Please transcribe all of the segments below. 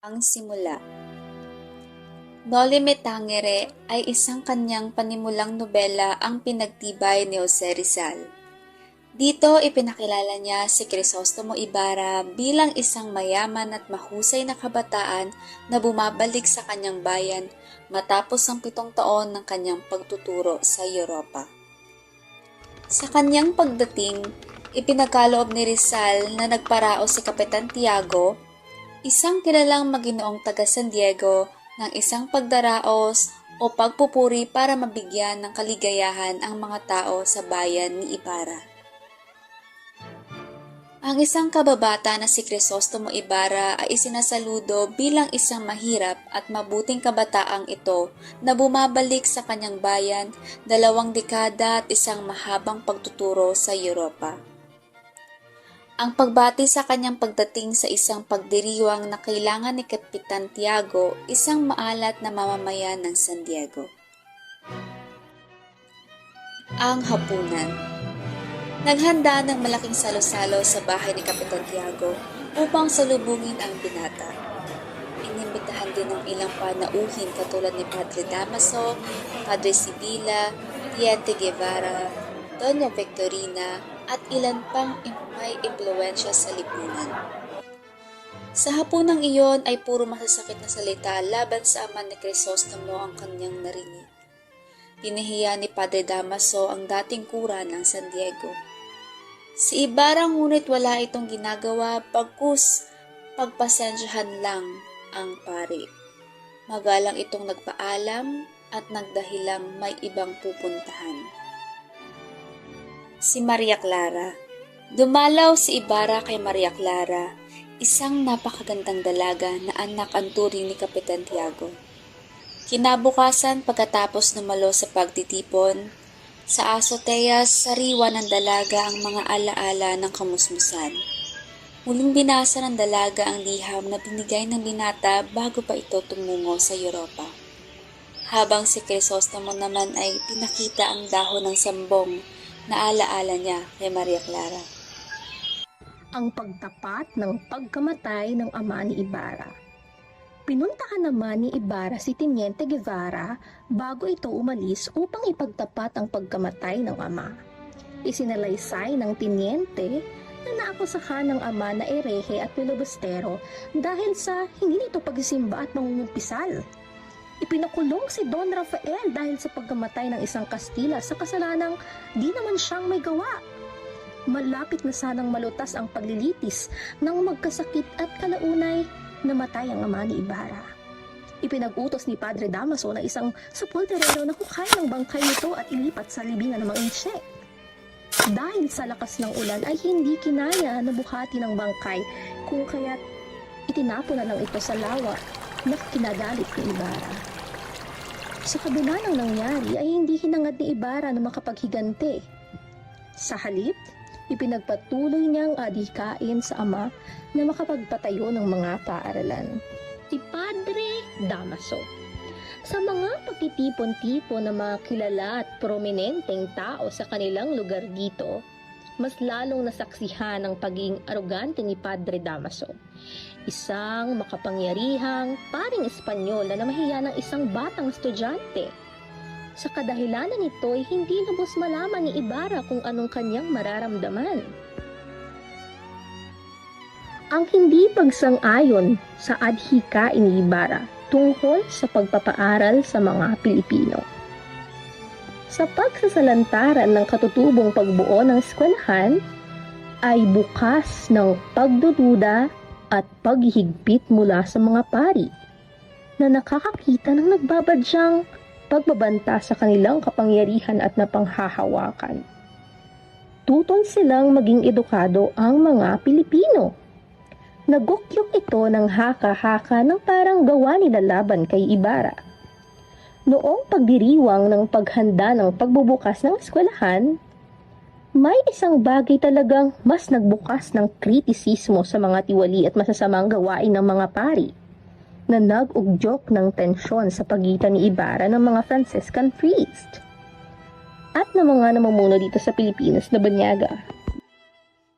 Ang simula. Noli Me Tangere ay isang kanyang panimulang nobela ang pinagtibay ni Jose Rizal. Dito ipinakilala niya si Crisostomo Ibarra bilang isang mayaman at mahusay na kabataan na bumabalik sa kanyang bayan matapos ang 7 taon ng kanyang pagtuturo sa Europa. Sa kanyang pagdating, ipinagkaloob ni Rizal na nagparao si Kapitan Tiago, isang kilalang maginoong taga San Diego, ng isang pagdaraos o pagpupuri para mabigyan ng kaligayahan ang mga tao sa bayan ni Ibarra. Ang isang kababata na si Crisostomo Ibarra ay isinasaludo bilang isang mahirap at mabuting kabataang ito na bumabalik sa kanyang bayan 2 dekada at isang mahabang pagtuturo sa Europa. Ang pagbati sa kanyang pagdating sa isang pagdiriwang na kailangan ni Kapitan Tiago, isang maalat na mamamayan ng San Diego. Ang hapunan. Naghanda ng malaking salo-salo sa bahay ni Kapitan Tiago upang salubungin ang binata. Inimbitahan din ng ilang panauhin katulad ni Padre Damaso, Padre Sibila, Teniente Guevara, Doña Victorina, at ilan pang may impluwensya sa lipunan. Sa hapunang iyon ay puro masasakit na salita laban sa ama ni Crisostomo ang kanyang narinig. Pinahiya ni Padre Damaso ang dating kura ng San Diego. Si Ibarra ngunit wala itong ginagawa pagkus pagpasensyahan lang ang pari. Magalang itong nagpaalam at nagdahilang may ibang pupuntahan. Si Maria Clara. Dumalaw si Ibarra kay Maria Clara, isang napakagandang dalaga na anak ang turing ni Kapitan Tiago. Kinabukasan pagkatapos numalo sa pagtitipon, sa azotea sariwa ng dalaga ang mga alaala ng kamusmusan. Muling binasa ng dalaga ang liham na binigay ng binata bago pa ito tumungo sa Europa. Habang si Crisostomo naman ay pinakita ang dahon ng sambong na alaala niya kay Maria Clara. Ang pagtapat ng pagkamatay ng ama ni Ibarra. Pinuntahan naman ni Ibarra si Teniente Guevara bago ito umalis upang ipagtapat ang pagkamatay ng ama. Isinalaysay ng Teniente na naakusahan ng ama na erehe at pilibustero dahil sa hindi nito pagsisimba at mangungumpisal. Ipinakulong si Don Rafael dahil sa pagkamatay ng isang Kastila sa kasalanang di naman siyang may gawa. Malapit na sanang malutas ang paglilitis ng magkasakit at kalaunay namatay ang ama ni Ibarra. Ipinag-utos ni Padre Damaso na isang sepulturero na kukain ng bangkay nito at ilipat sa libingan ng mga insek. Dahil sa lakas ng ulan ay hindi kinaya na buhati ng bangkay kung kaya't itinapon na lang ito sa lawa na kinagalit ni Ibarra. Sa kabila ng nangyari ay hindi hinangad ni Ibarra na makapaghiganti. Sa halip, ipinagpatuloy niyang adhikain sa ama na makapagpatayo ng mga paaralan. Si Padre Damaso. Sa mga pagtitipon-tipon ng mga kilala at prominenteng tao sa kanilang lugar dito, mas lalong nasaksihan ang pagiging arogante ni Padre Damaso. Isang makapangyarihang paring Espanyol na namahiya ng isang batang estudyante. Sa kadahilanan nito ay hindi lubos malaman ni Ibarra kung anong kanyang mararamdaman. Ang hindi pagsang-ayon sa adhikain ni Ibarra tungkol sa pagpapaaral sa mga Pilipino. Sa pagsasalantaran ng katutubong pagbuo ng eskwelahan, ay bukas ng pagdududa at paghihigpit mula sa mga pari na nakakakita ng nagbabadyang pagbabanta sa kanilang kapangyarihan at napanghahawakan. Tutol silang maging edukado ang mga Pilipino. Nagukyok ito ng haka-haka ng parang gawa nila laban kay Ibarra. Noong pagdiriwang ng paghanda ng pagbubukas ng eskwelahan, may isang bagay talagang mas nagbukas ng kritisismo sa mga tiwali at masasamang gawain ng mga pari na nag-ugyok ng tensyon sa pagitan ni Ibarra ng mga Franciscan priest at ng mga namumuno dito sa Pilipinas na banyaga.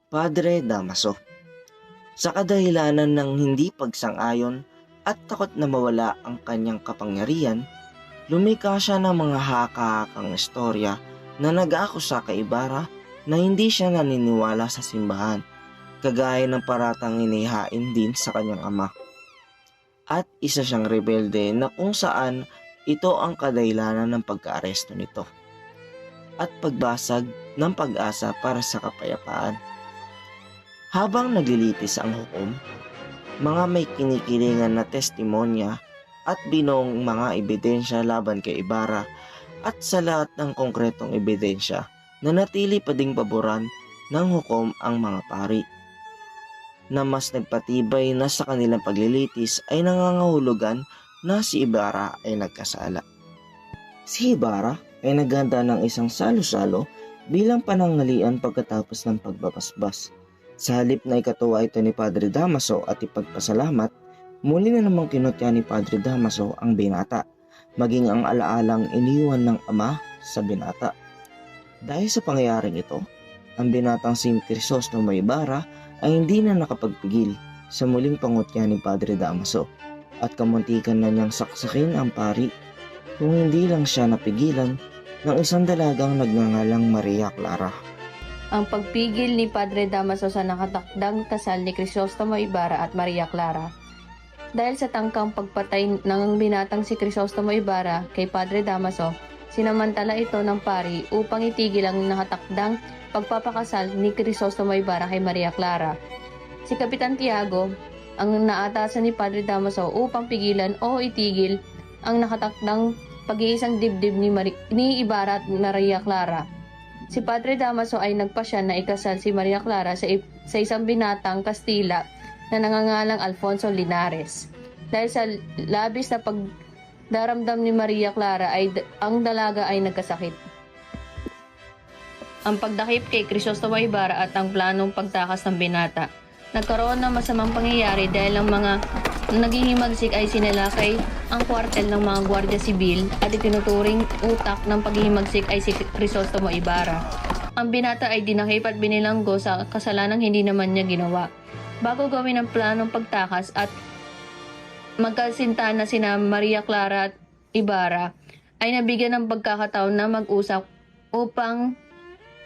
Padre Damaso. Sa kadahilanan ng hindi pagsang-ayon at takot na mawala ang kanyang kapangyarihan, lumikha siya ng mga haka-hakang istorya na nag-aakusa kay Ibarra na hindi siya naniniwala sa simbahan, kagaya ng paratang inihain din sa kanyang ama. At isa siyang rebelde na kung saan ito ang kadahilanan ng pagka-aresto nito at pagbasag ng pag-asa para sa kapayapaan. Habang naglilitis ang hukom, mga may kinikilingan na testimonya at binong mga ebidensya laban kay Ibarra at sa lahat ng konkretong ebidensya na natili pa ding paboran ng hukom ang mga pari, na mas nagpatibay na sa kanilang paglilitis ay nangangahulugan na si Ibarra ay nagkasala. Si Ibarra ay naghanda ng isang salo-salo bilang pananghalian pagkatapos ng pagbabasbas. Sa halip na ikatuwa ito ni Padre Damaso at ipagpasalamat, muli na namang kinutya ni Padre Damaso ang binata, maging ang alaalang iniwan ng ama sa binata. Dahil sa pangyayaring ito, ang binatang si Crisostomo Ibarra ay hindi na nakapagpigil sa muling pangutya ni Padre Damaso at kamuntikan na niyang saksakin ang pari kung hindi lang siya napigilan ng isang dalagang nagngangalang Maria Clara. Ang pagpigil ni Padre Damaso sa nakatakdang kasal ni Crisostomo Ibarra at Maria Clara. Dahil sa tangkang pagpatay ng binatang si Crisostomo Ibarra kay Padre Damaso, sinamantala ito ng pari upang itigil ang nakatakdang pagpapakasal ni Crisostomo Ibarra kay Maria Clara. Si Kapitan Tiago ang naatasan ni Padre Damaso upang pigilan o itigil ang nakatakdang pag-iisang dibdib ni Ibarra at Maria Clara. Si Padre Damaso ay nagpasya na ikasal si Maria Clara sa isang binatang Kastila na nangangalang Alfonso Linares. Dahil sa labis na pagdaramdam ni Maria Clara ang dalaga ay nagkasakit. Ang pagdakip kay Crisostomo Ibarra at ang planong pagtakas ng binata. Nagkaroon ng masamang pangyayari dahil ang mga naghihimagsik ay sinalakay ang kwartel ng mga Gwardiya Sibil at itinuturing utak ng paghihimagsik ay si Crisostomo Ibarra. Ang binata ay dinakip at binilanggo sa kasalanang hindi naman niya ginawa. Bago gawin ang planong pagtakas at magkasintahan na sina Maria Clara at Ibarra, ay nabigyan ng pagkakataon na mag-usap upang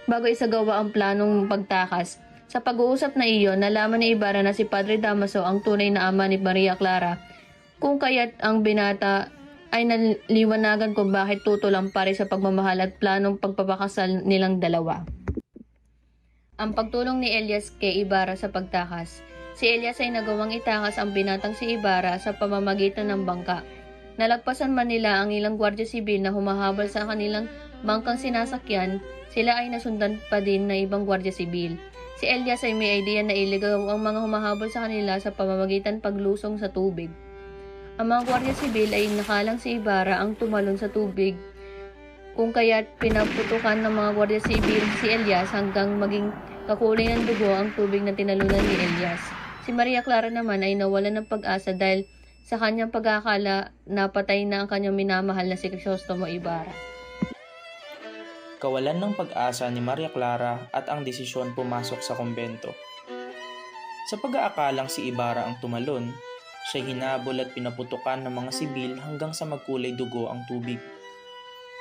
bago isagawa ang planong pagtakas. Sa pag-uusap na iyon, nalaman ni Ibarra na si Padre Damaso ang tunay na ama ni Maria Clara, kung kaya't ang binata ay naliwanagan kung bakit tutol ang pare sa pagmamahal at planong pagpapakasal nilang dalawa. Ang pagtulong ni Elias kay Ibarra sa pagtakas. Si Elias ay nagawang itakas ang binatang si Ibarra sa pamamagitan ng bangka. Nalagpasan man nila ang ilang Gwardiya Sibil na humahabol sa kanilang bangkang sinasakyan, sila ay nasundan pa din na ibang Gwardiya Sibil. Si Elias ay may idea na iligaw ang mga humahabol sa kanila sa pamamagitan paglusong sa tubig. Ang mga Gwardiya Sibil ay nakalang si Ibarra ang tumalon sa tubig, kung kaya't pinaputukan ng mga Gwardiya Sibil si Elias hanggang maging kakulay ng dugo ang tubig na tinalunan ni Elias. Si Maria Clara naman ay nawalan ng pag-asa dahil sa kanyang pag-akala na patay na ang kanyang minamahal na si Crisostomo Ibarra. Kawalan ng pag-asa ni Maria Clara at ang desisyon pumasok sa kumbento. Sa pag-aakalang si Ibarra ang tumalon, siya hinabol at pinaputukan ng mga sibil hanggang sa magkulay dugo ang tubig.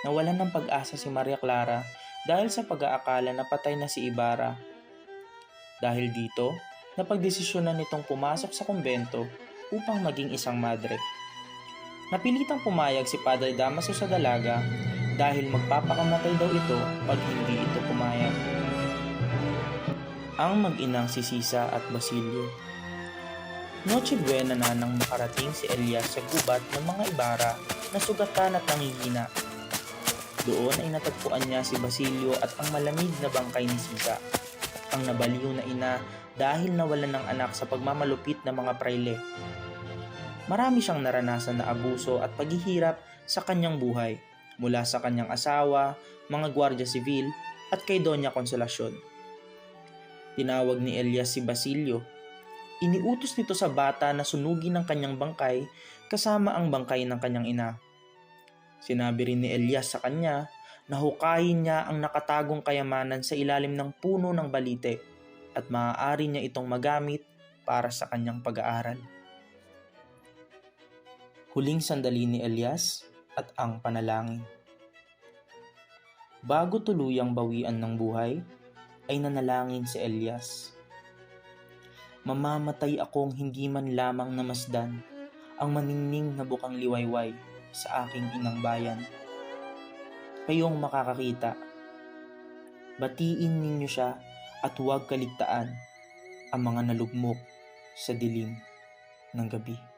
Nawalan ng pag-asa si Maria Clara dahil sa pag-aakala na patay na si Ibarra. Dahil dito, napagdesisyonan nitong pumasok sa kumbento upang maging isang madre. Napilitang pumayag si Padre Damaso sa dalaga dahil magpapakamatay daw ito pag hindi ito pumayag. Ang mag-inang si Sisa at Basilio. Noche buena na nang makarating si Elias sa gubat ng mga Ibarra na sugatan at nangihina. Doon ay natagpuan niya si Basilio at ang malamig na bangkay ni Sisa, ang nabaliw na ina dahil nawalan ng anak sa pagmamalupit ng mga praile. Marami siyang naranasan na abuso at paghihirap sa kanyang buhay, mula sa kanyang asawa, mga Gwardiya Sibil at kay Doña Consolacion. Tinawag ni Elias si Basilio. Iniutos nito sa bata na sunugin ang kanyang bangkay kasama ang bangkay ng kanyang ina. Sinabi rin ni Elias sa kanya na hukayin niya ang nakatagong kayamanan sa ilalim ng puno ng balite at maaari niya itong magamit para sa kanyang pag-aaral. Huling sandali ni Elias at ang panalangin. Bago tuluyang bawian ng buhay, ay nanalangin si Elias. Mamamatay akong hindi man lamang namasdan ang maningning na bukang liwayway sa aking inang bayan. Kayong makakakita, batiin ninyo siya at huwag kaligtaan ang mga nalugmok sa dilim ng gabi.